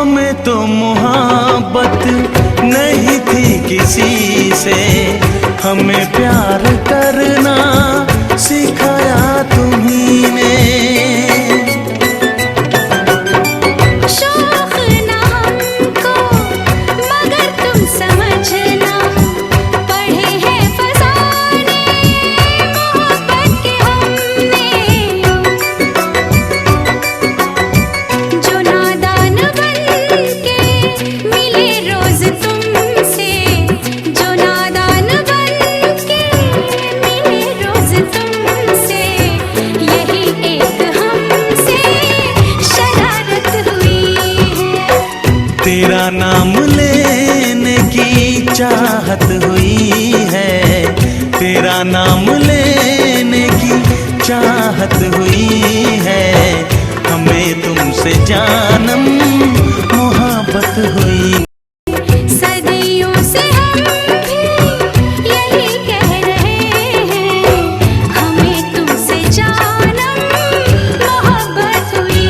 हमें तो मोहब्बत नहीं थी किसी से, हमें प्यार करना सिखाया तुम्ही ने। शौक ना हमको मगर तुम समझना, पढ़े हैं फसाने मोहब्बत के हमने। जो नादान बन के मिले रोज तुमसे, जो नादान बन के मिले रोज तुमसे, यही एक हमसे शरारत हुई है। तेरा नाम लेने की चाहत हुई है, तेरा नाम लेने की चाहत हुई है। हमें तुमसे जानम मोहब्बत हुई। सदियों से हम भी यही कह रहे हैं, हमें तुमसे जानम मोहब्बत हुई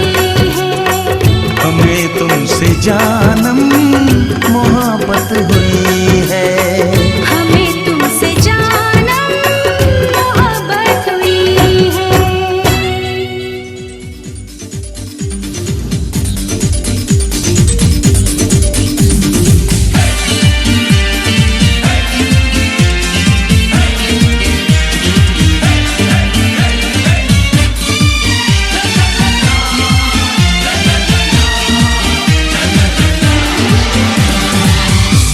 है। हमें तुमसे जानम मोहब्बत हुई है। हमें तुमसे जानम मोहब्बत हुई है।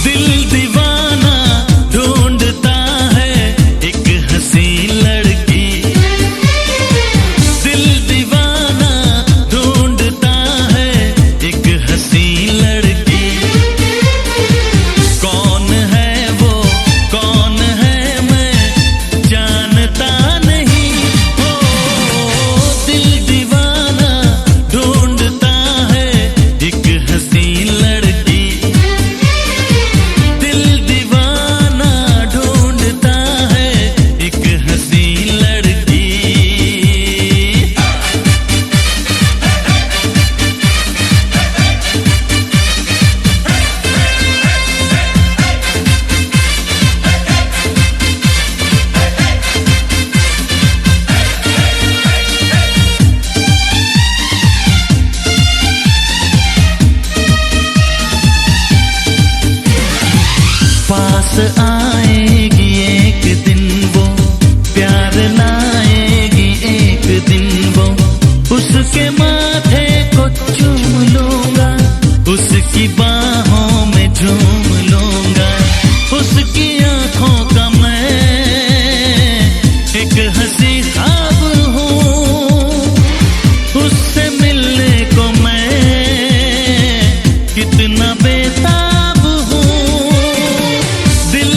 दिल दीवाना ढूंढता है एक हंसी लड़की, दिल दीवाना ढूंढता है एक हंसी लड़की। कौन है वो, कौन है मैं जानता नहीं हो। दिल दीवाना ढूंढता है एक हंसी लड़की, दिल दीवाना ढूंढता है एक हंसी लड़की। पास आएगी एक दिन वो, प्यार लाएगी एक दिन वो। उसके माथे को चूम लूंगा, उसकी बाहों में झूम लूंगा। उसकी आंखों का मैं एक हंसी ख्वाब हूँ, उससे मिलने को मैं कितना बेताब हूँ। दिल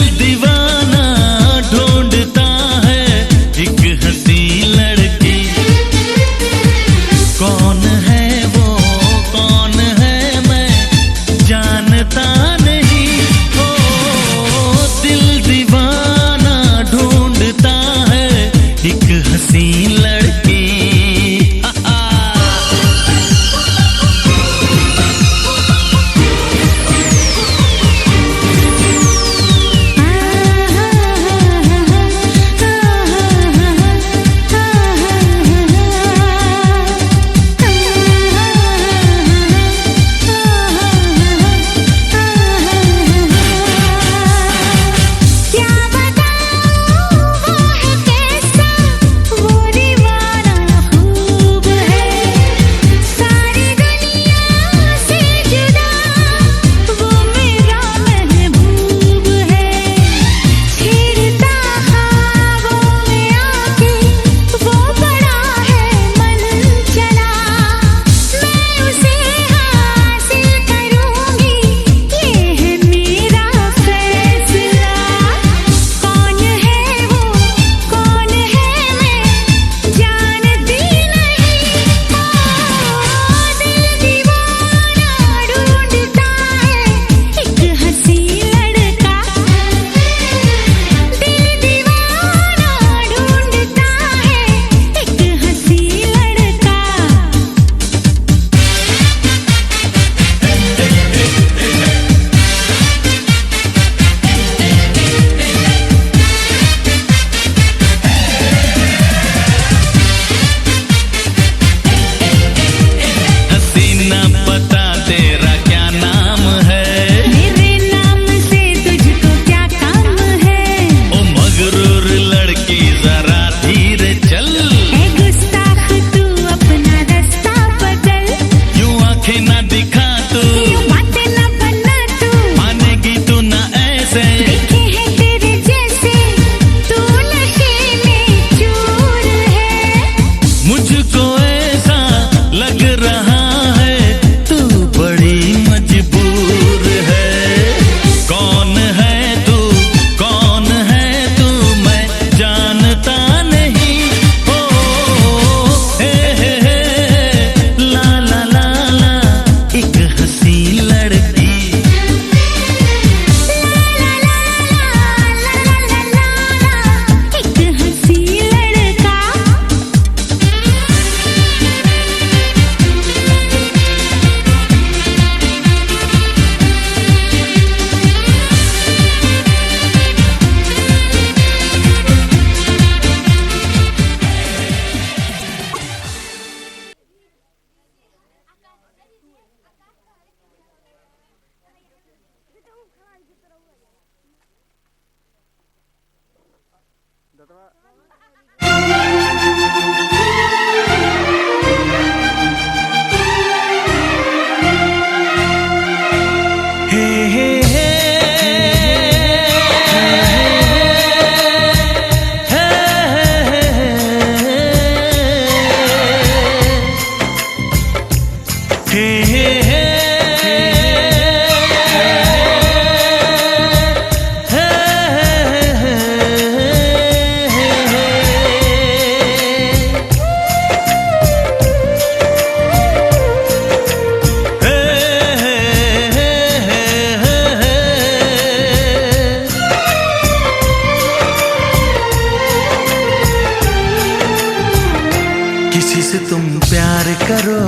किसी से तुम प्यार करो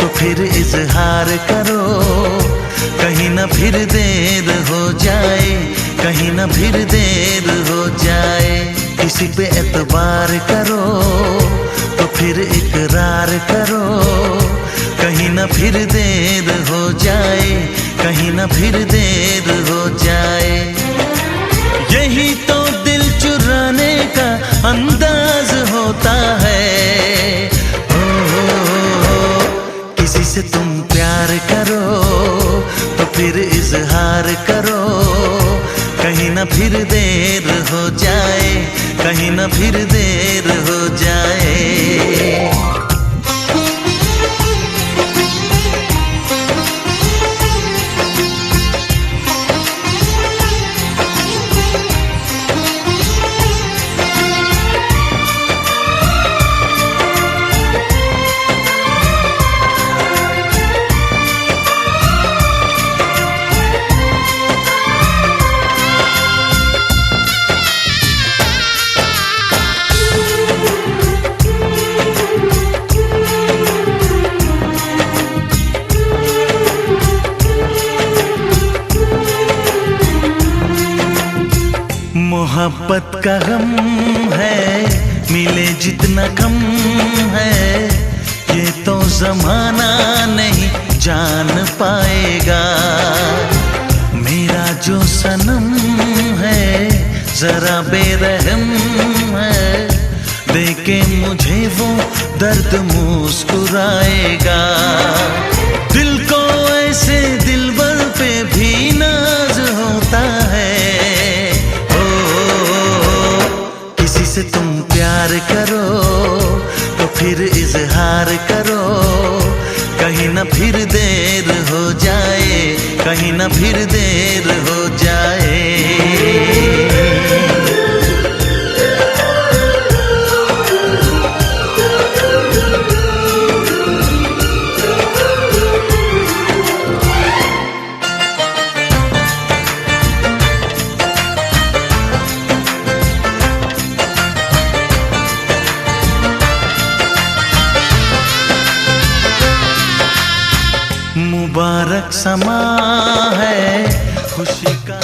तो फिर इजहार करो, कहीं ना फिर देर हो जाए, कहीं ना फिर देर हो जाए। किसी पे एतबार करो तो फिर इकरार करो, कहीं ना फिर देर हो जाए, कहीं ना फिर देर हो जाए। यही तो दिल चुराने का अंदाज होता है। किसी से तुम प्यार करो तो फिर इजहार करो, कहीं ना फिर देर हो जाए, कहीं ना फिर देर हो जाए। मोहब्बत का गम है, मिले जितना कम है, ये तो जमाना नहीं जान पाएगा। मेरा जो सनम है जरा बेरहम है, देखे मुझे वो दर्द मुस्कुराएगा। दिल को ऐसे दिलबर पे भी नाज होता है। किसी से तुम प्यार करो तो फिर इजहार करो, कहीं ना फिर देर हो जाए, कहीं ना फिर देर हो जाए। मुबारक समा है खुशी का।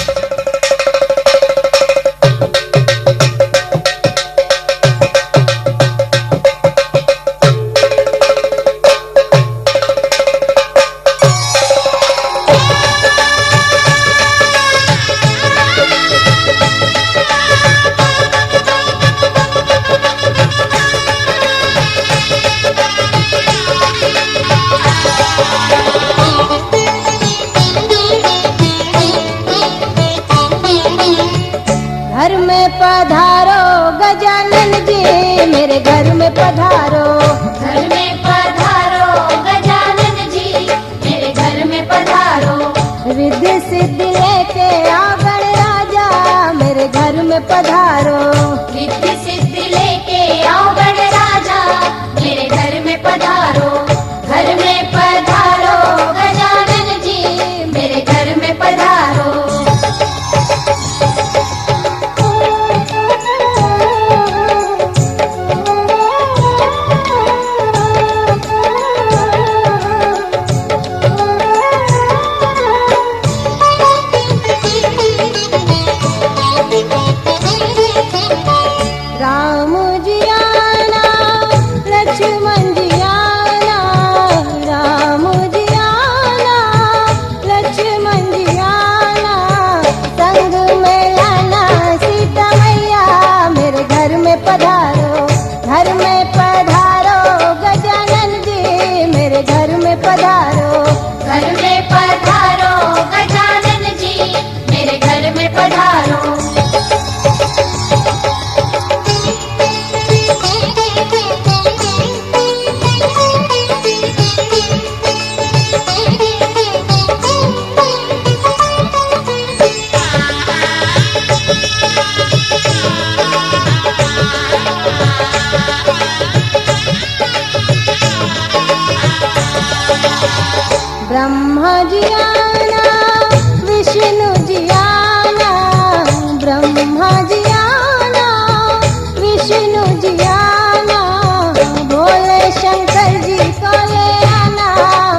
घर में पधारो गजानन जी, मेरे घर में पधारो। घर में पधारो गजानन जी, मेरे घर में पधारो। रिद्धि सिद्धि लेके आओ गणराजा, मेरे घर में पधारो। रिद्धि सिद्धि लेके आओ गणराजा, मेरे घर में पधारो। घर में पधारो गजानन जी, मेरे घर में पधारो। ब्रह्मा जी आना विष्णु जी आना, ब्रह्मा जी आना विष्णु जी आना, भोले शंकर जी को ले आना,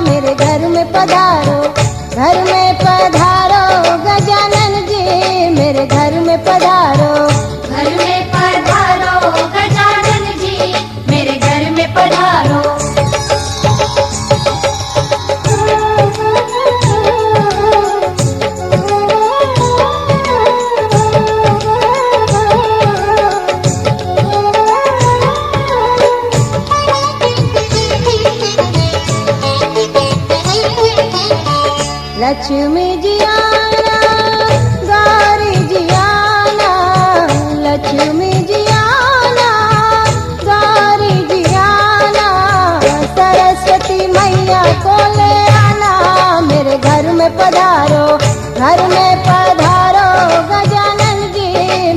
मेरे घर में पधारो, घर में पधारो गजानन जी, मेरे घर में पधारो, घर में पधारो गजानन जी, मेरे घर में पधारो। लक्ष्मी जी आना गौरी जी आना, लक्ष्मी जी आना गौरी जी आना, सरस्वती मैया को ले आना, मेरे घर में पधारो, घर में पधारो गजानन जी,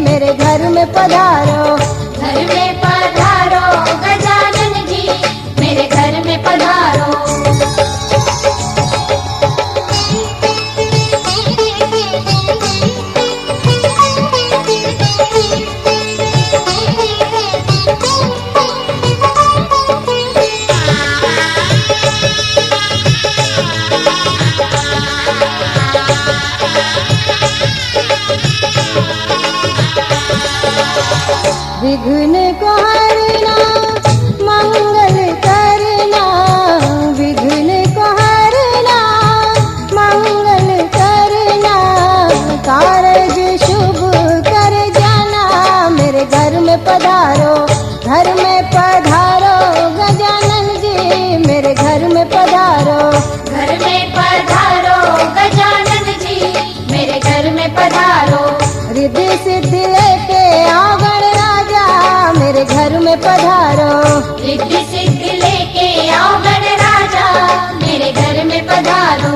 मेरे घर में पधारो, घर में पधारो गजानन जी, मेरे घर में पधारो। विघ्न को हरना मंगल करना, विघ्न को हरना मंगल करना, कारज शुभ कर जाना, मेरे घर में पधारो, घर में पधारो गजानन जी, मेरे घर में पधारो, घर में पधारो गजानन जी, मेरे घर में पधारो। रिद्धि सिद्धि लेके आओ गणराजा, मेरे घर में पधारो, रिद्धि सिद्धि लेके आओ गणराजा, मेरे घर में पधारो,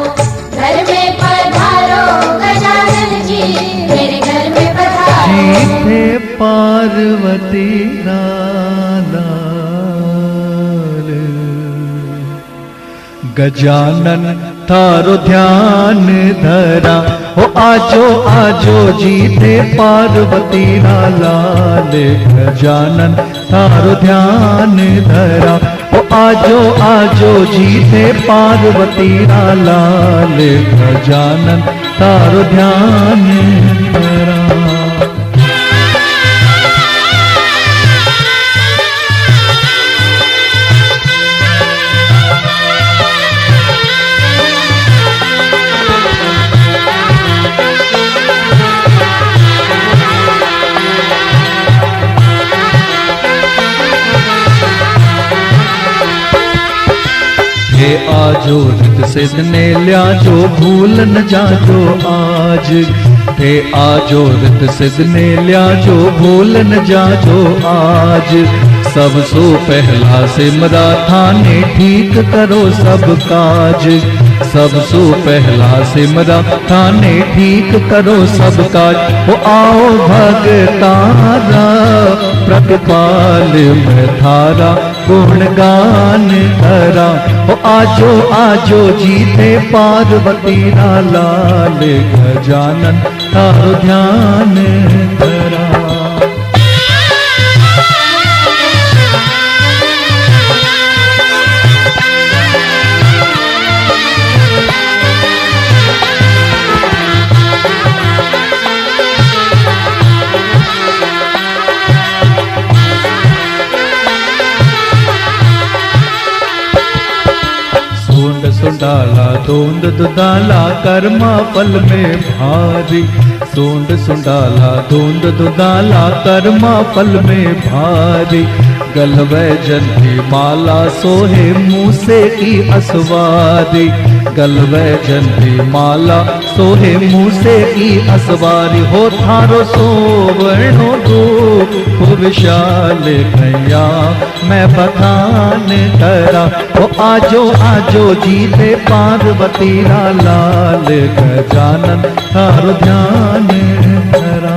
घर में पधारो गजानन जी, मेरे घर में पधारो। जीते पार्वती लाल, गजानन थारो ध्यान धरा, ओ आजो आजो जीते पार्वती लाल, गजानन थारो ध्यान धरा, ओ आजो आजो जीते पार्वती लाल, गजानन थारो ध्यान धरा। हे आजो रित सिद्ध ने लिया जो भूल न जाजो आज, हे आजो रित सिद्ध ने लिया जो भूल न जाजो आज, सब सो पहला सिमरा थाने ठीक करो सब काज, सब सो पहला सिमरा थाने ठीक करो सब काज, ओ आओ भगतारा प्रतिपाल में थारा गुणगान करा, ओ आजो आजो जीते पार्वती लाल, गजानन थारो ध्यान धरा। सुंडाला धोंद दुदाला कर्मा फल में भारी, सोंड सुंडाला धोंद दुदाला कर्मा फल में भारी, गलवै जंती माला सोहे मूसे की असवारी, गलवै जंती माला सोहे मूसे की असवारी, हो थारो सोवर्णो रूप विशाल भैया मैं बखान करा, हो आजो आजो जीते पार्वती लाल, गजानन थारो ध्यान धरा।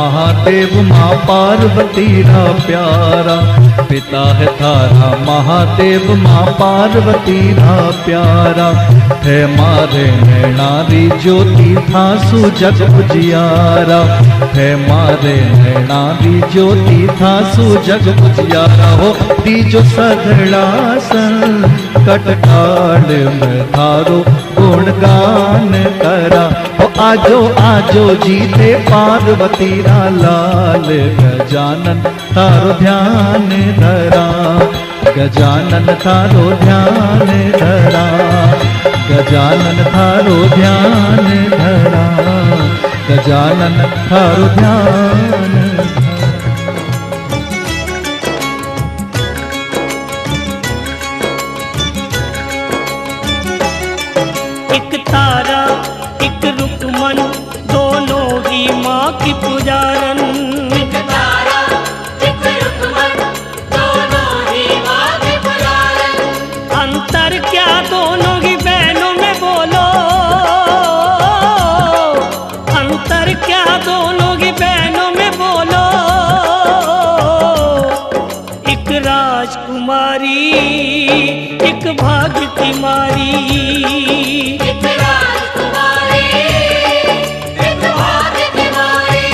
महादेव माँ पार्वती रा प्यारा, पिता है थारा महादेव माँ पार्वती रा प्यारा। है मारे नैनारी ज्योति थासु जग उजियारा, है मारे नैनारी ज्योति थासु जग उजियारा। हो तीजो सघड़ा संकट काल में थारो गुणगान करा। हो आजो आजो जीते पार्वती रा लाल, गजानन तारो ध्यान धरा, गजानन थारो ध्यान धरा, गजानन थारो ध्यान धरा, गजानन थारो ध्यान धरा। एक तारा एक रुकमन दोनों ही माँ की पुजारन। एक तारा एक रुकमन दोनों ही माँ के पुजारन। अंतर क्या दोनों ही बहनों में बोलो, अंतर क्या दोनों ही बहनों में बोलो। एक राजकुमारी एक भाग्य की मारी, एक राजकुमारी एक भाग्य की मारी।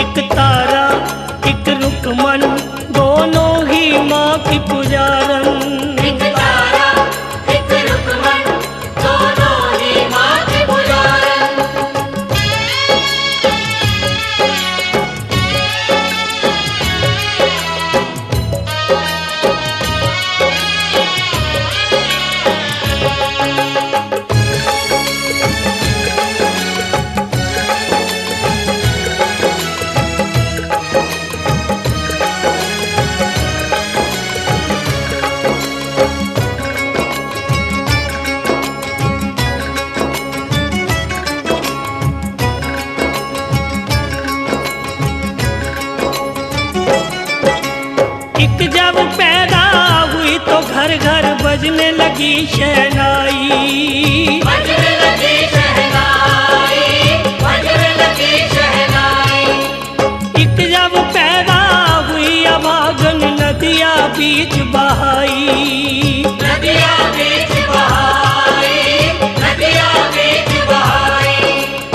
एक तारा एक रुकमन दोनों ही माँ की पुजारन। एक तारा एक रुकमन दोनों ही माँ के पुजारन। एक जब पैदा हुई तो घर घर बजने लगी शहनाई, बजने लगी शहनाई, बजने लगी शहनाई। एक जब पैदा हुई अभागन नदिया बीच बहाई, नदिया बीच बहाई, नदिया बीच बहाई।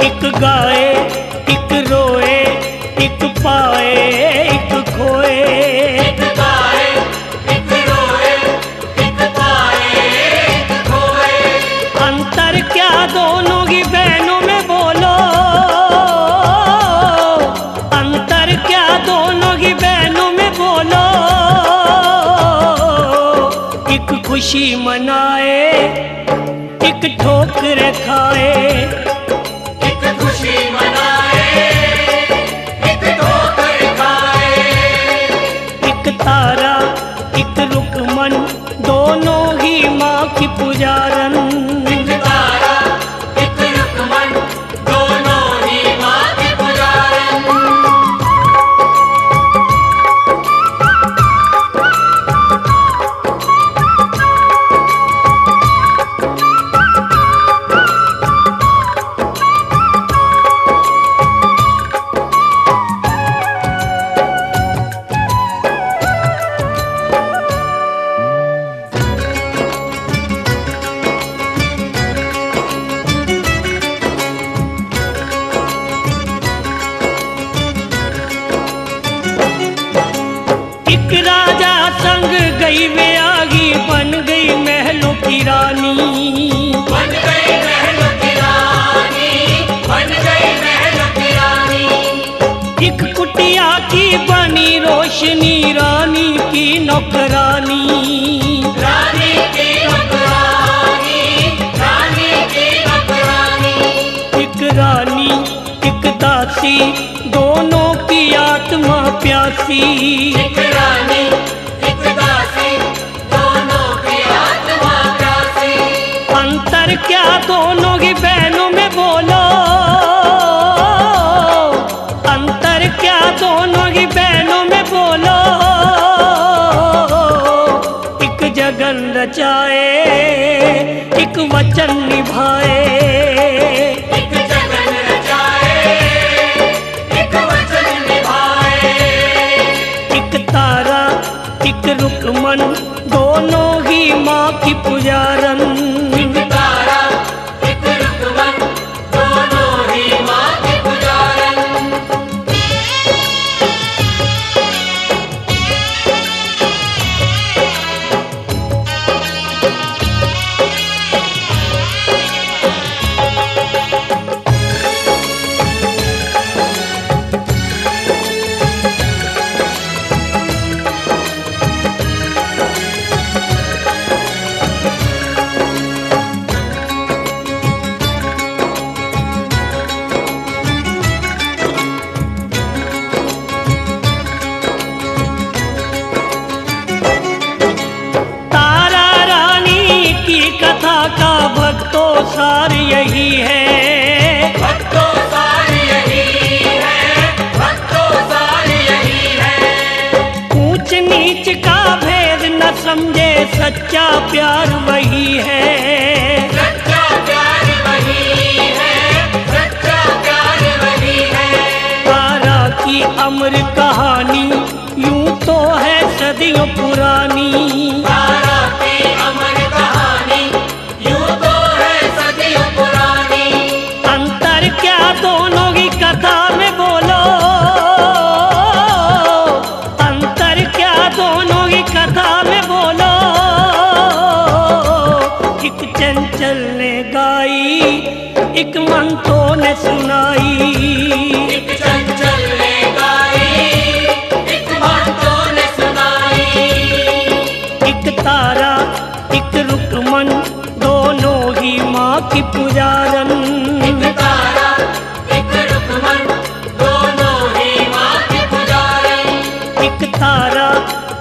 एक गाए एक रोए एक पाए एक खोए। एक गाए एक रोए एक पाए एक खोए। अंतर क्या दोनों की बहनों में बोलो, अंतर क्या दोनों की बहनों में बोलो। एक खुशी मनाए एक ठोकर खाए, एक खुशी मनाए एक ठोकर खाए। एक तारा एक रुकमन दोनों ही माँ की पुजारन। एक तारा एक रुकमन दोनों ही माँ के पुजारन। एक राजा संग गई वे आगी बन गई महलों की रानी, बन गई महलों की रानी, बन गई महलों की रानी। एक कुटिया की बनी रोशनी रानी की नौकरानी, रानी की नौकरानी, रानी की नौकरानी। एक रानी एक दासी दोनों की आत्मा प्यासी। एक रानी एक दासी दोनों की आत्मा प्यासी। अंतर क्या दोनों की बहनों में बोलो, अंतर क्या दोनों की बहनों में बोलो। एक जगन रचाए एक वचन निभाए, एक जगन रचाए एक सार यही है, भक्तों सार यही है, भक्तों सार यही है। ऊंच नीच का भेद न समझे सच्चा प्यार वही है, सच्चा प्यार वही है, सच्चा प्यार वही है। तारा की अमर कहानी यूं तो है सदियों पुरानी, तारा की अमर कहानी यूं तो है सदियों पुरानी। अंतर क्या दोनों की कथा में बोलो, अंतर क्या दोनों की कथा में बोलो। एक चंचल ने गाई, एक मंतो ने सुनाई, एक चंचल ने गाई, एक मंतो ने सुनाई। एक तारा एक रुकमन दोनों ही माँ की पुजारन, एक तारा एक रुकमन दोनों ही माँ की पुजारन। एक तारा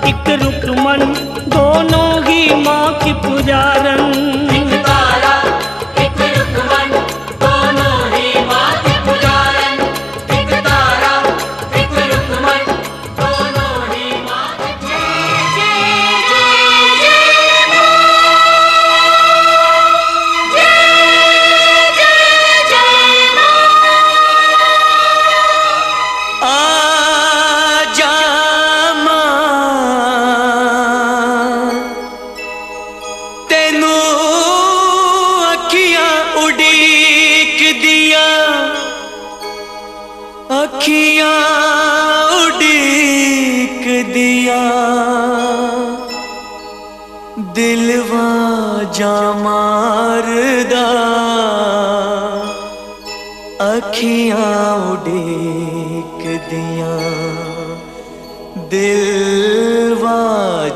एक रुकमन दोनों ही माँ की पुजारन। एक तारा एक रुकमन दोनों ही माँ की पुजारन। एक तारा एक रुकमन दोनों ही माँ की आजा मां, तेनू अखियां उड़ीक दिया, अखियां उड़ीक दिया, दिलवा जा मारदा, अखियां उड़ीक दिया, दिलवा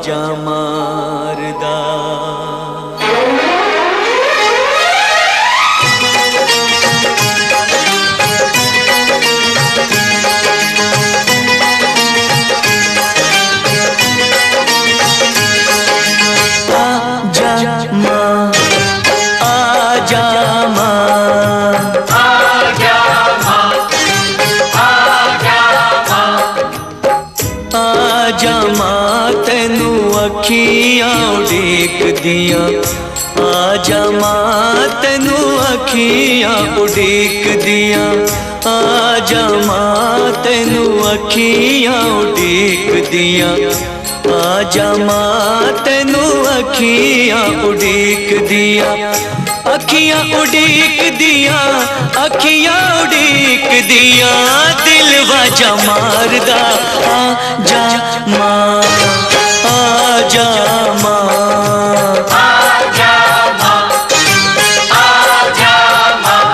जा मारदा। आजा मां, आजा मां, आजा माँ, आजा माँ। आजा मां, तेनू अखियां उड़ीक दिया, आजा मां, तेनू अखियां उड़ीक दिया, आजा मां, तेनू अखियां उड़ीक दिया, आजा मां, तेनू अखियां उड़ीक दिया, अखियां उड़ीक दिया, अखियां उड़ीक दिया, दिलवा जा मारदा। आजा मां, आजा मां, आजा माँ, आजा माँ।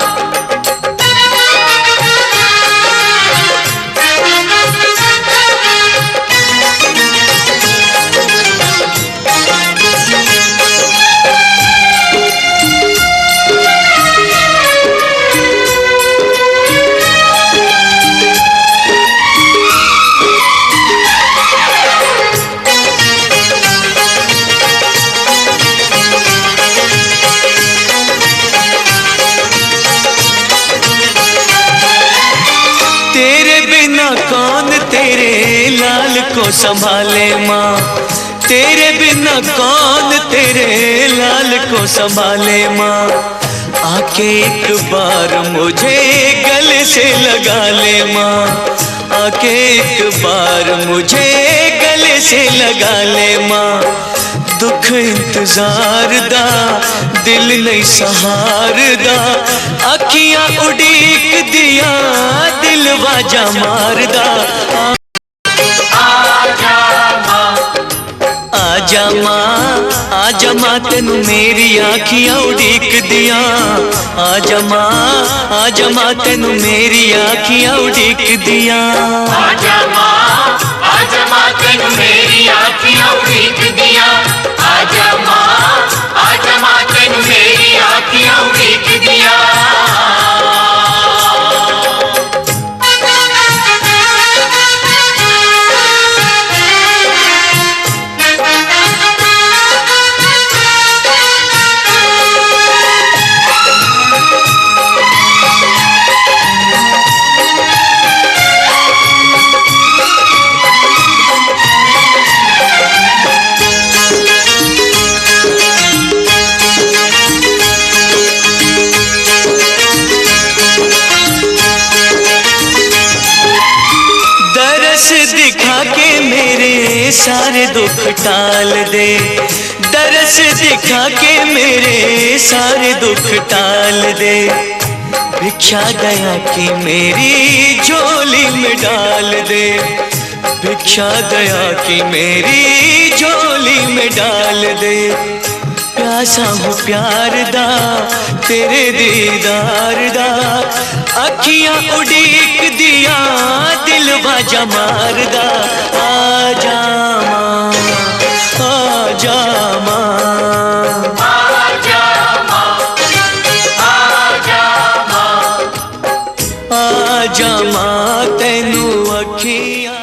तेरे बिना कौन तेरे लाल को संभाले माँ, तेरे बिना कौन तेरे लाल को संभाले माँ। आके एक बार मुझे गले से लगा ले माँ, आके एक बार मुझे गले से लगा ले माँ। दुख इंतजार दा दिल नहीं सहार दा, अखियां उड़ीक दिया, दिल वाजा मारदा। आजा माँ, आजा मां, आजा मां, तेनू मेरी आखियां उड़ीक दिया, आजा मां, आजा मां, तेनू मेरी आखियां उड़ीक दिया। आजा माँ, आजा माँ, तेनू मेरी आँखियाँ उड़ीक दिया। आजा माँ, आजा माँ, तेनू मेरी आँखियाँ उड़ीक दिया। दरस दिखा के मेरे सारे दुख टाल दे, दरस दिखा के मेरे सारे दुख टाल दे। भिक्षा दया की मेरी झोली में डाल दे, भिक्षा दया की मेरी झोली में डाल दे। प्यासा हूँ प्यार दा तेरे दीदार दा, अखियां उड़ीक दिया दिल बाजा मारदा। आजा मां, आजा मां, आजा मां तैनू अखियां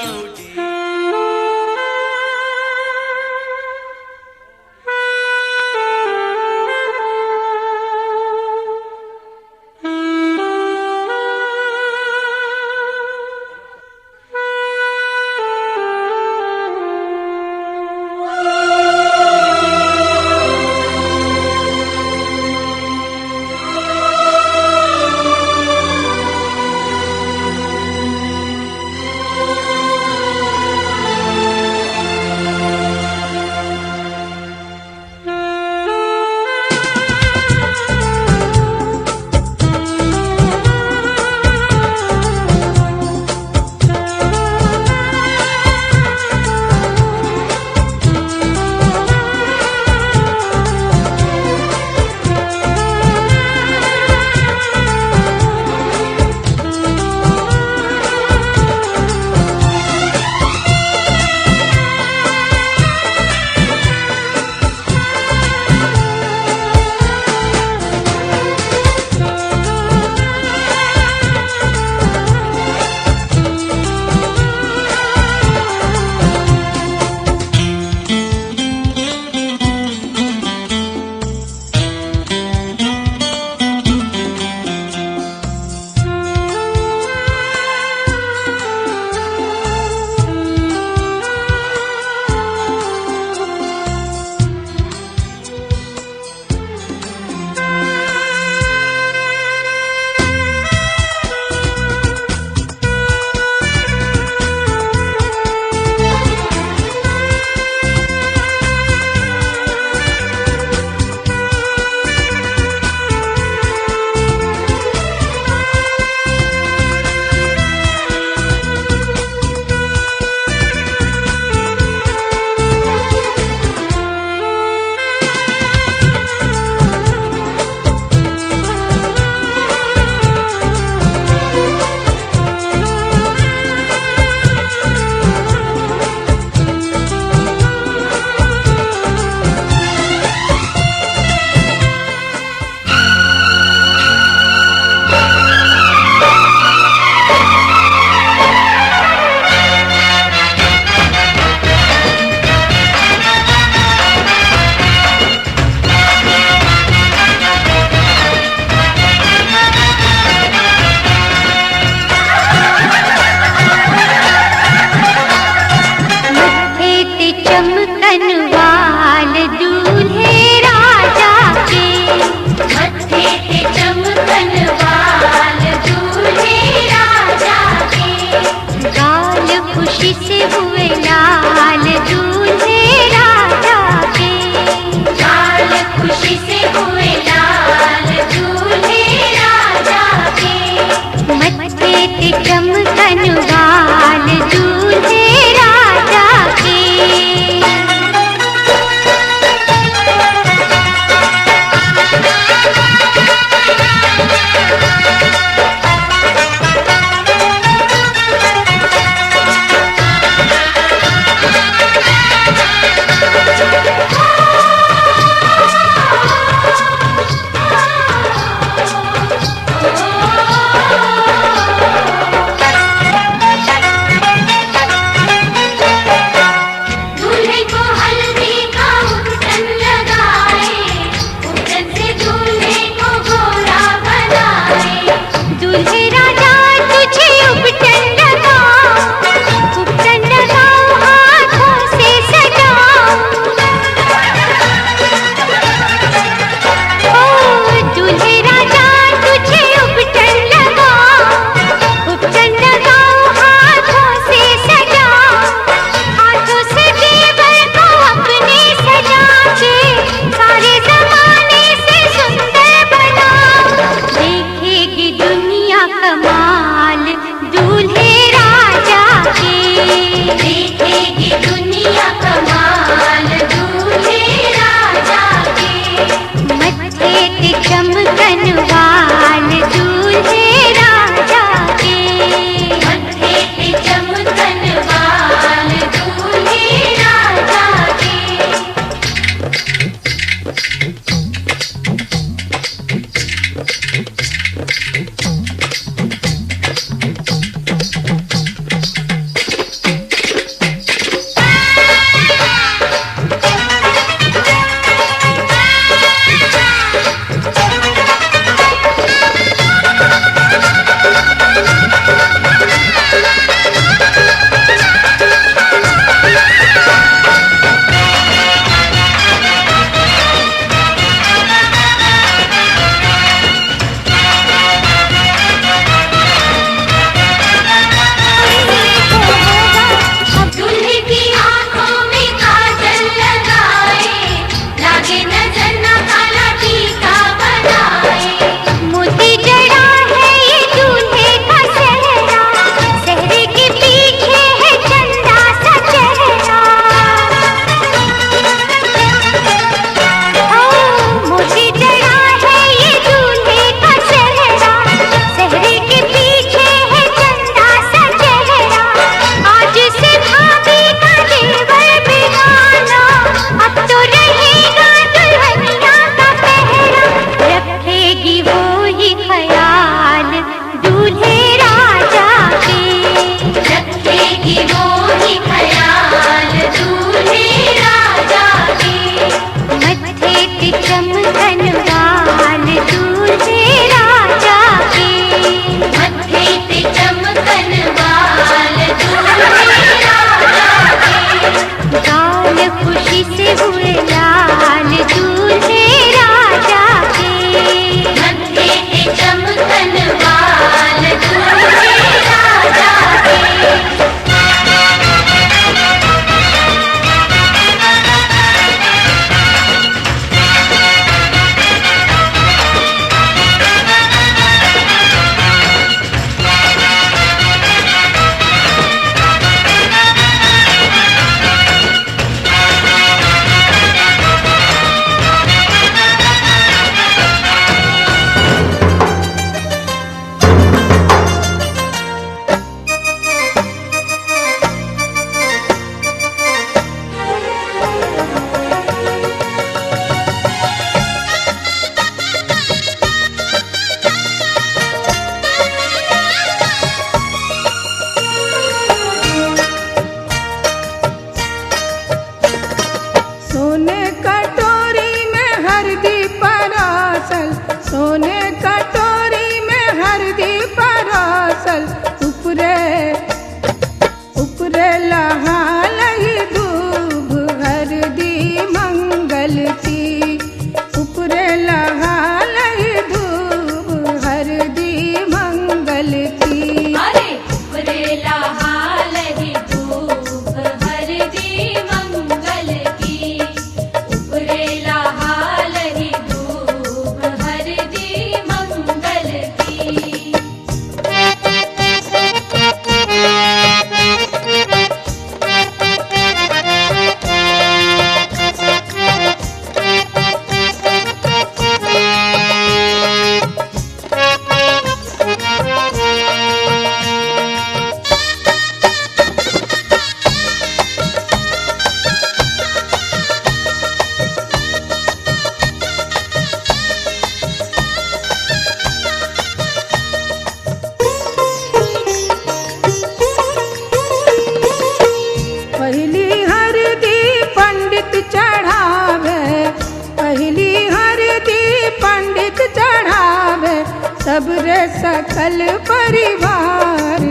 सब रे सकल परिवार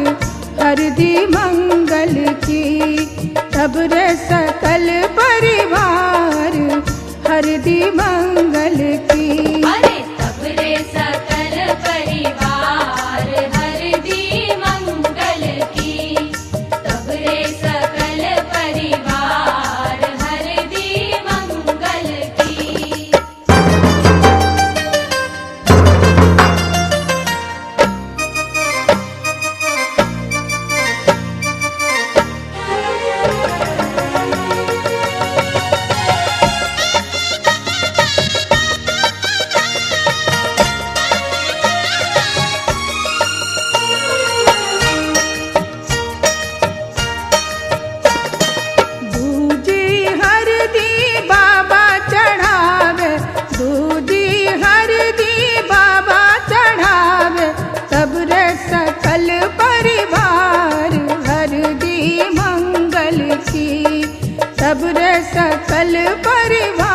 हरदी मंगल की। सब रे सकल परिवार हरदी मंगल की। अरे सब रे सकल परिवार हरदी मंगल की। सब रे सकल परिवार हरदी मंगल की। दूधी हरदी बाबा चढ़ावे, दूधी हरदी बाबा चढ़ावे। सब रे सकल परिवार हरदी मंगल की। सब रे सकल परिवार